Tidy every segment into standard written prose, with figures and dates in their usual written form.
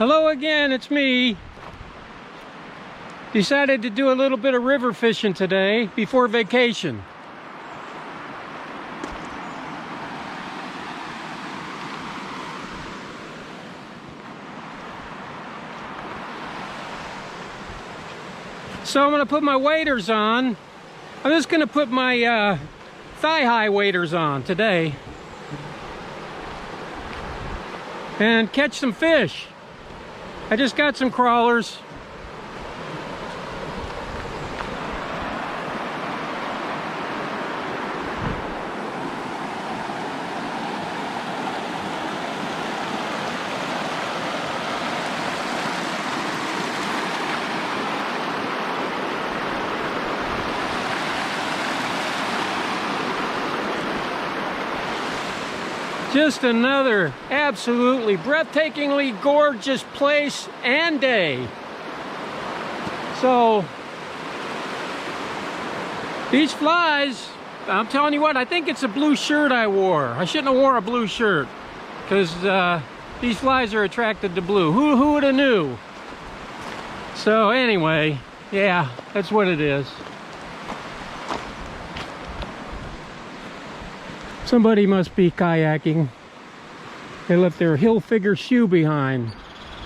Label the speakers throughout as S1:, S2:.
S1: Hello again, it's me. Decided to do a little bit of river fishing today before vacation. So I'm going to put my waders on. I'm just going to put my thigh-high waders on today and catch some fish. I just got some crawlers. Just another absolutely breathtakingly gorgeous place and day. So, these flies, I'm telling you what, I think it's a blue shirt I wore. I shouldn't have worn a blue shirt because these flies are attracted to blue. Who would have knew? So anyway, yeah, that's what it is. Somebody must be kayaking. They left their hill figure shoe behind.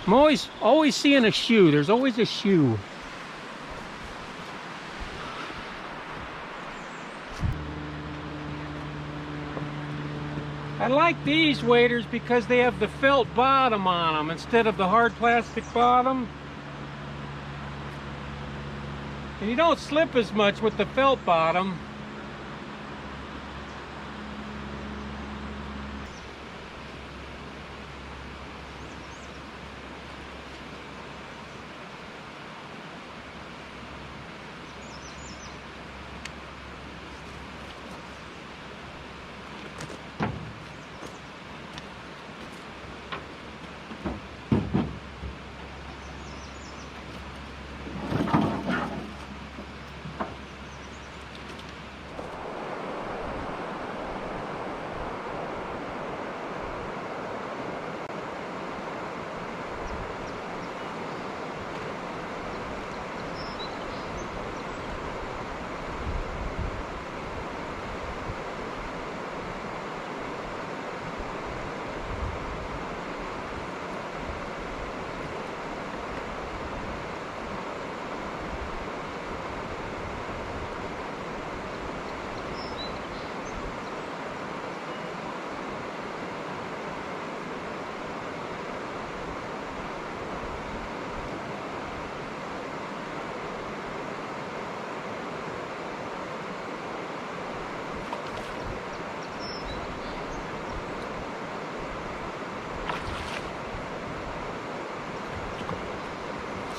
S1: I'm always seeing a shoe. There's always a shoe. I like these waders because they have the felt bottom on them instead of the hard plastic bottom. And you don't slip as much with the felt bottom.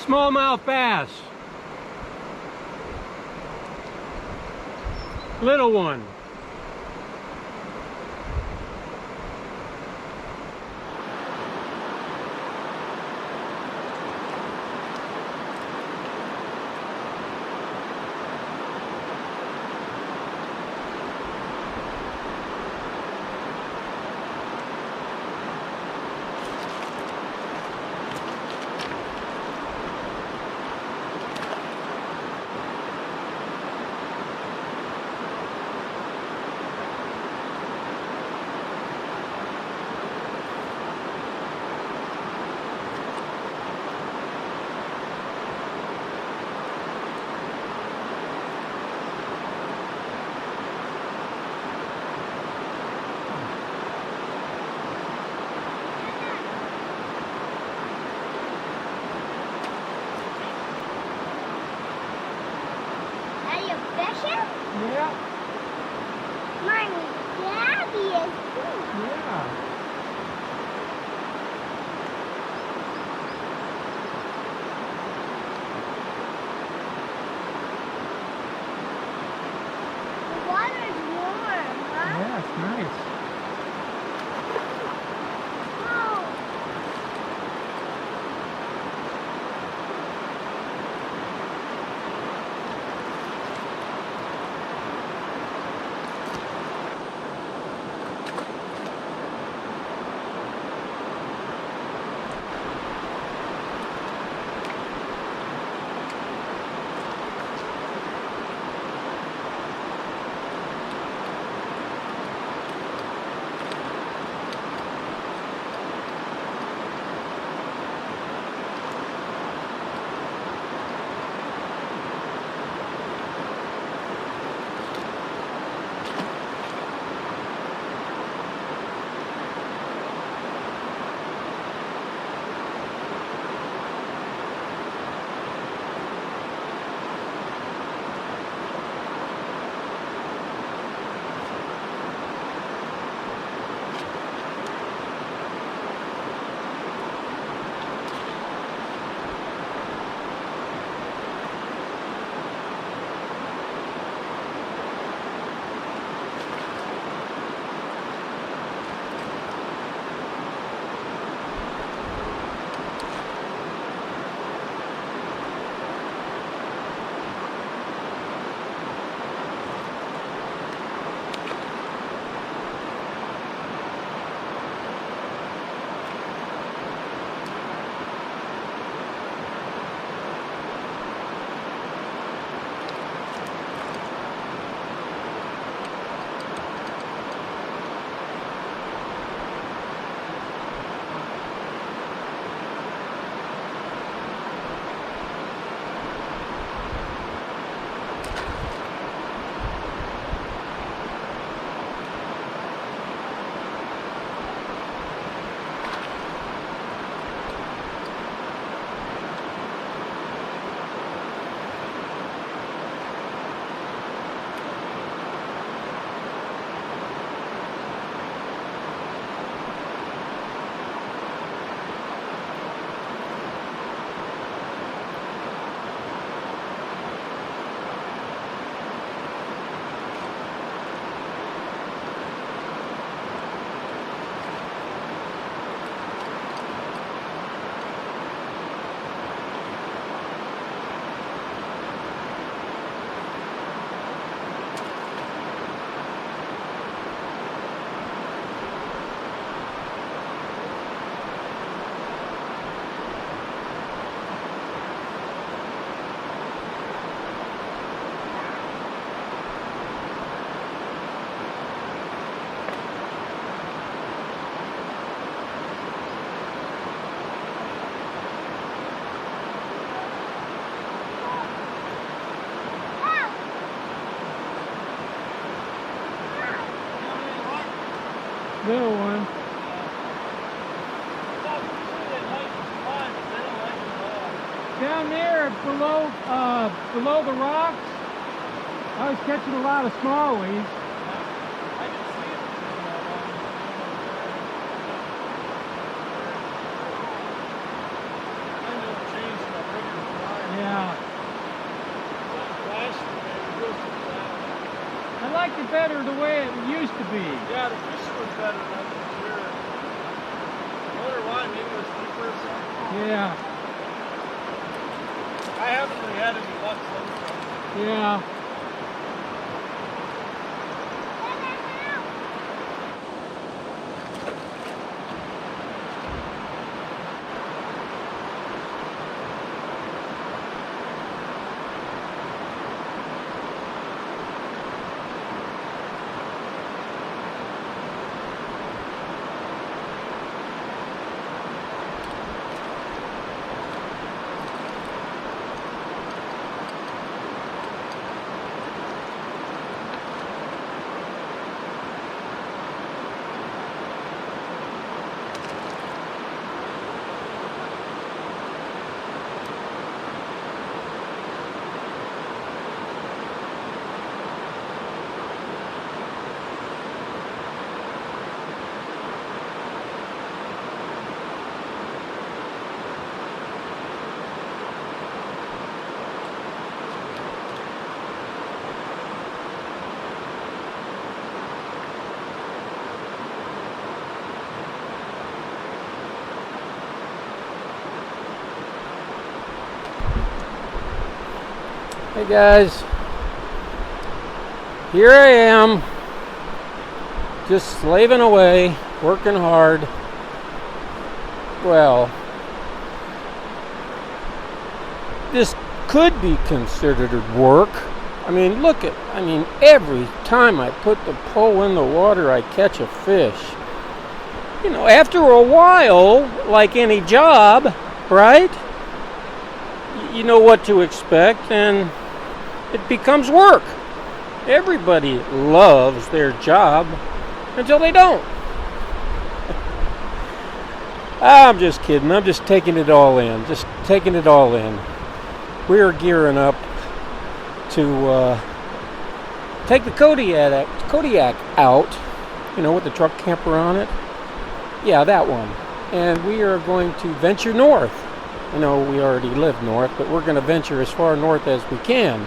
S1: Smallmouth bass. Little one. Yeah.
S2: Mommy, Daddy is too.
S1: Yeah.
S2: The water's warm, huh?
S1: Yeah, it's nice.
S2: Oh.
S1: down there below the rocks, I was catching a lot of smallies.
S3: I can see it. I know it changed my bigger fly.
S1: Yeah.
S3: Last year, man, it was just bad.
S1: I liked it better the way it used to be.
S3: Yeah, the fishing was better than this year. I wonder why, maybe it was deeper or something.
S1: Yeah.
S3: I haven't really had any luck so far.
S1: Yeah. Hey guys, here I am, just slaving away, working hard. Well, this could be considered work. I mean, every time I put the pole in the water, I catch a fish. You know, after a while, like any job, right? You know what to expect, and it becomes work. Everybody loves their job until they don't. I'm just kidding. I'm just taking it all in. We are gearing up to take the Kodiak out, you know, with the truck camper on it. Yeah, that one. And we are going to venture north. You know, we already live north, but we're going to venture as far north as we can.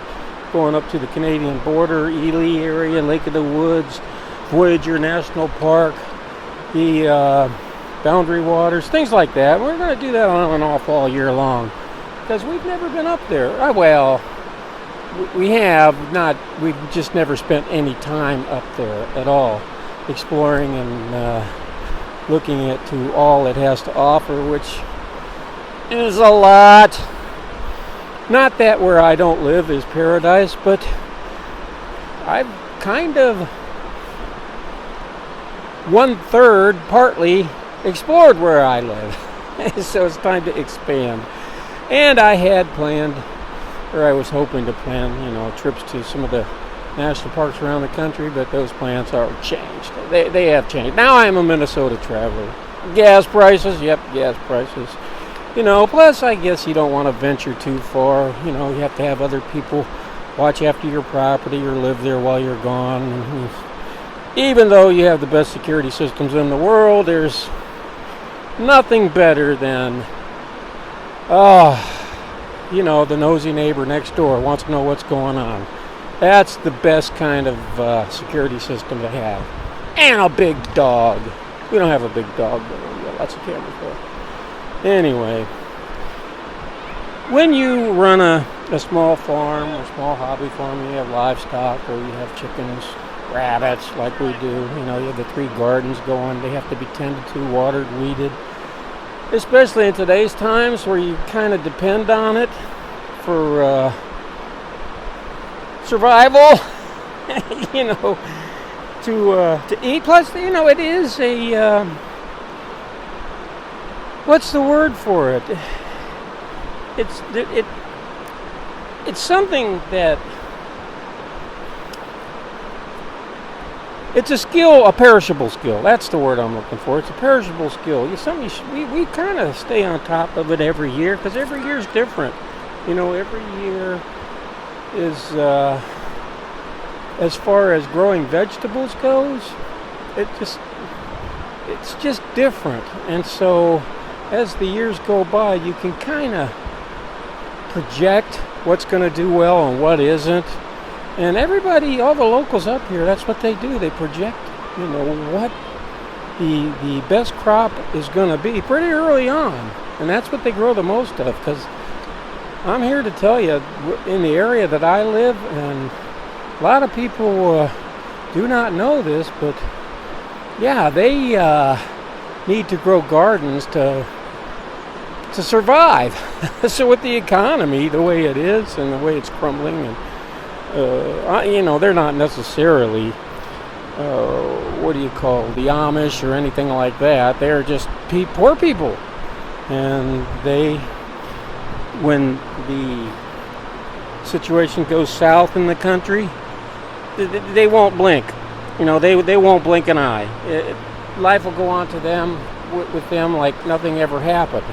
S1: Going up to the Canadian border, Ely area, Lake of the Woods, Voyager National Park, the Boundary Waters, things like that. We're going to do that on and off all year long because we've never been up there. We've just never spent any time up there at all, exploring and looking to all it has to offer, which is a lot. Not that where I don't live is paradise, but I've kind of 1/3 partly explored where I live. So it's time to expand. And I had planned, or I was hoping to plan, you know, trips to some of the national parks around the country, but those plans are changed. They have changed. Now I am a Minnesota traveler. Gas prices, gas prices. You know, plus I guess you don't want to venture too far. You know, you have to have other people watch after your property or live there while you're gone. Even though you have the best security systems in the world, there's nothing better than, you know, the nosy neighbor next door wants to know what's going on. That's the best kind of security system to have. And a big dog. We don't have a big dog, but we got lots of cameras for it. Anyway, when you run a small farm or small hobby farm, you have livestock or you have chickens, rabbits like we do, you know, you have the 3 gardens going. They have to be tended to, watered, weeded, especially in today's times where you kind of depend on it for survival, you know, to eat. Plus, you know, it is a what's the word for it? It's something that it's a skill, a perishable skill. That's the word I'm looking for. It's a perishable skill. It's something we kind of stay on top of it every year because every year is different. You know, every year is, as far as growing vegetables goes, it's just different. And so as the years go by, you can kind of project what's going to do well and what isn't. And everybody, all the locals up here, that's what they do. They project, you know, what the best crop is going to be pretty early on. And that's what they grow the most of, because I'm here to tell you, in the area that I live, and a lot of people do not know this, but yeah, they need to grow gardens to survive. So with the economy the way it is and the way it's crumbling, and you know, they're not necessarily what do you call, the Amish or anything like that. They're just poor people, and when the situation goes south in the country, they won't blink. You know, they won't blink an eye. Life will go on to them, with them, like nothing ever happened,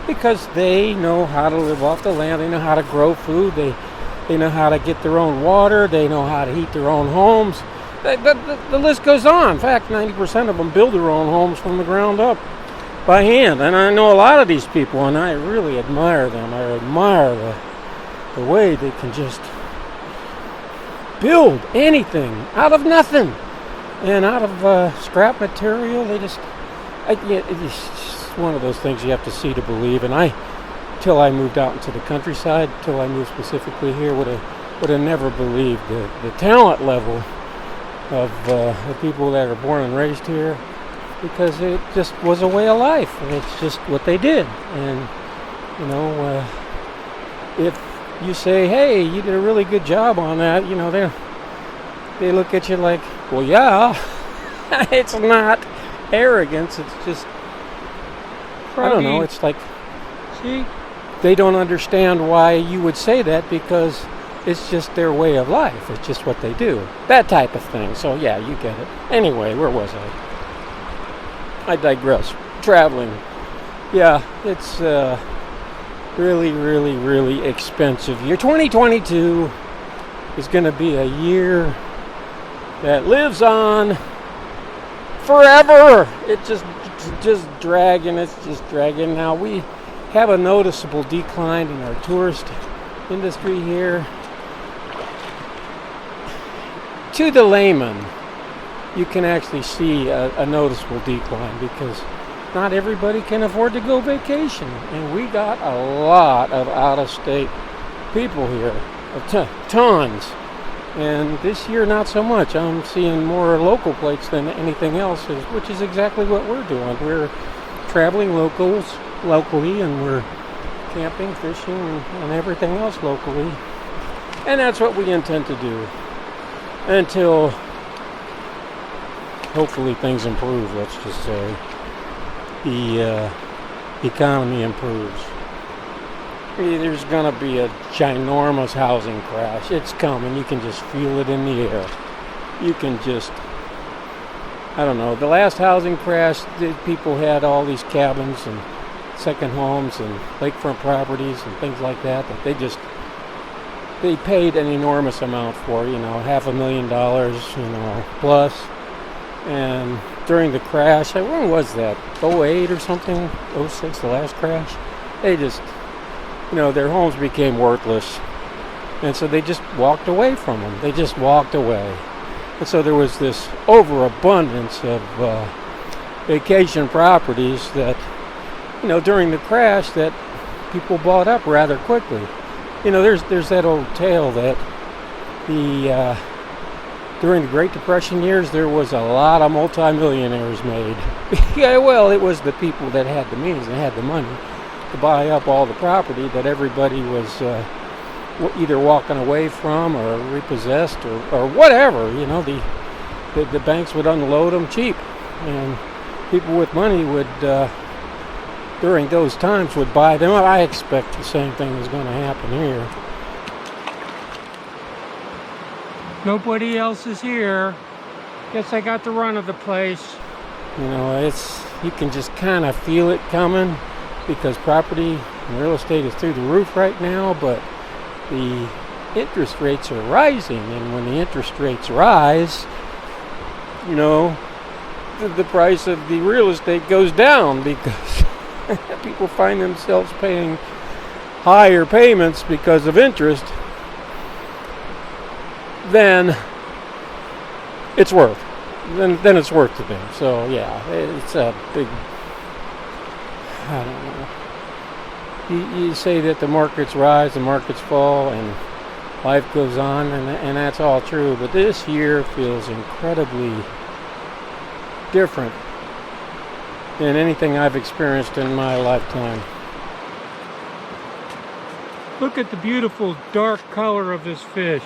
S1: because they know how to live off the land. They know how to grow food. They know how to get their own water. They know how to heat their own homes. The list goes on. In fact, 90% of them build their own homes from the ground up by hand. And I know a lot of these people, and I really admire them. I admire the way they can just build anything out of nothing, and out of scrap material. It's just one of those things you have to see to believe. And till I moved out into the countryside, till I moved specifically here, would have never believed the talent level of the people that are born and raised here, because it just was a way of life, and it's just what they did. And you know, if you say, hey, you did a really good job on that, you know, they look at you like, well, yeah. It's not arrogance, it's just, I don't know, it's like, see, they don't understand why you would say that, because it's just their way of life. It's just what they do. That type of thing. So yeah, you get it. Anyway, where was I digress. Traveling. Yeah, it's really, really, really expensive year. 2022 is going to be a year that lives on forever. It's just dragging. It's just dragging. Now, we have a noticeable decline in our tourist industry here. To the layman, you can actually see a noticeable decline, because not everybody can afford to go vacation, and we got a lot of out-of-state people here, tons. And this year, not so much. I'm seeing more local plates than anything else, which is exactly what we're doing. We're traveling locally, and we're camping, fishing, and everything else locally. And that's what we intend to do until hopefully things improve. Let's just say the economy improves. There's going to be a ginormous housing crash. It's coming. You can just feel it in the air. You can just, I don't know, the last housing crash, people had all these cabins and second homes and lakefront properties and things like that they paid an enormous amount for, you know, $500,000, you know, plus. And during the crash, when was that? 08 or something? 06, the last crash? They just, you know, their homes became worthless. And so they just walked away from them. They just walked away. And so there was this overabundance of vacation properties that, you know, during the crash, that people bought up rather quickly. You know, there's that old tale that during the Great Depression years, there was a lot of multimillionaires made. Yeah, well, it was the people that had the means and had the money to buy up all the property that everybody was either walking away from or repossessed or whatever. You know, the banks would unload them cheap, and people with money would, during those times, would buy them up. I expect the same thing is going to happen here. Nobody else is here. Guess I got the run of the place. You know, you can just kind of feel it coming, because property Real estate is through the roof right now, but the interest rates are rising, and when the interest rates rise, you know, the price of the real estate goes down because people find themselves paying higher payments because of interest than it's worth. Then it's worth to them. So yeah, it's a big, I don't know. You say that the markets rise, the markets fall, and life goes on, and that's all true. But this year feels incredibly different than anything I've experienced in my lifetime. Look at the beautiful dark color of this fish.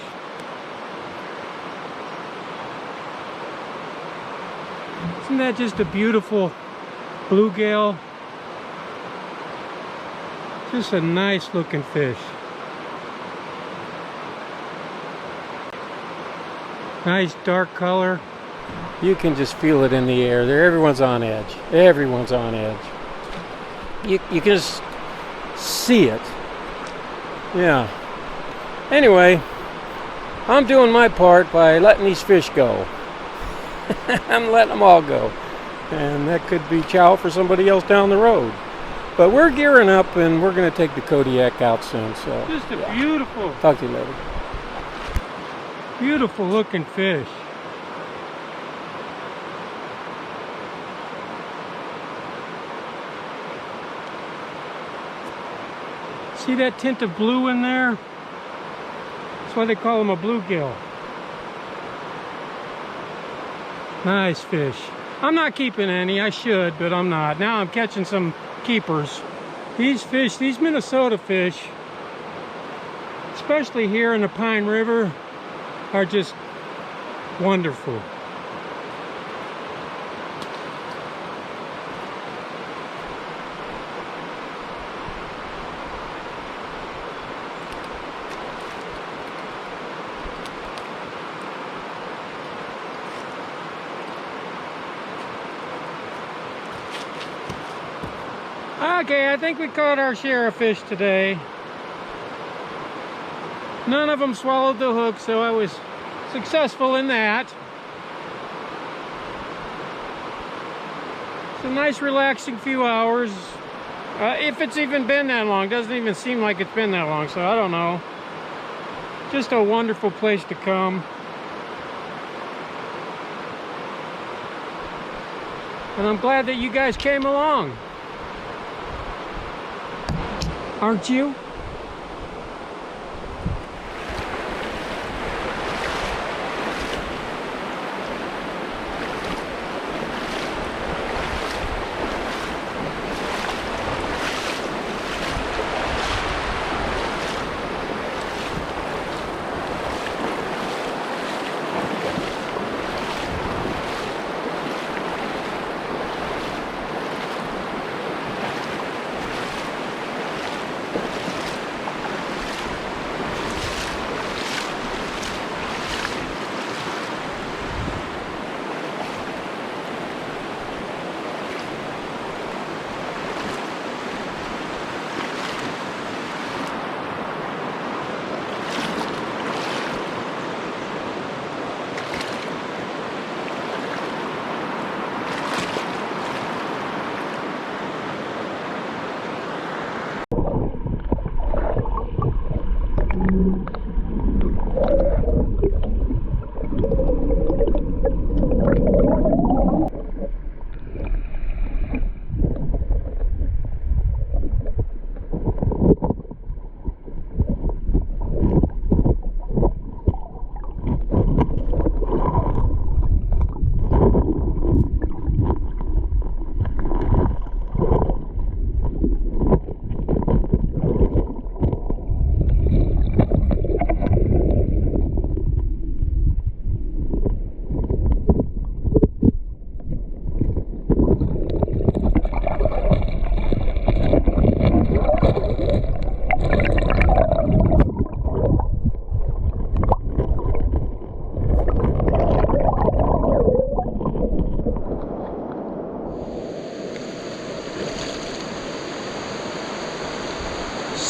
S1: Isn't that just a beautiful bluegill? Just a nice looking fish. Nice dark color. You can just feel it in the air. Everyone's on edge. Everyone's on edge. You can just see it. Yeah. Anyway, I'm doing my part by letting these fish go. I'm letting them all go. And that could be chow for somebody else down the road. But we're gearing up, and we're going to take the Kodiak out soon. So
S3: Just a beautiful,
S1: talk to you later.
S3: beautiful looking fish.
S1: See that tint of blue in there? That's why they call them a bluegill. Nice fish. I'm not keeping any. I should, but I'm not. Now I'm catching some keepers. These fish, these Minnesota fish, especially here in the Pine River, are just wonderful. Okay, I think we caught our share of fish today. None of them swallowed the hook, so I was successful in that. It's a nice relaxing few hours. If it's even been that long, doesn't even seem like it's been that long, so I don't know. Just a wonderful place to come. And I'm glad that you guys came along. Aren't you?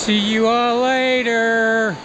S1: See you all later.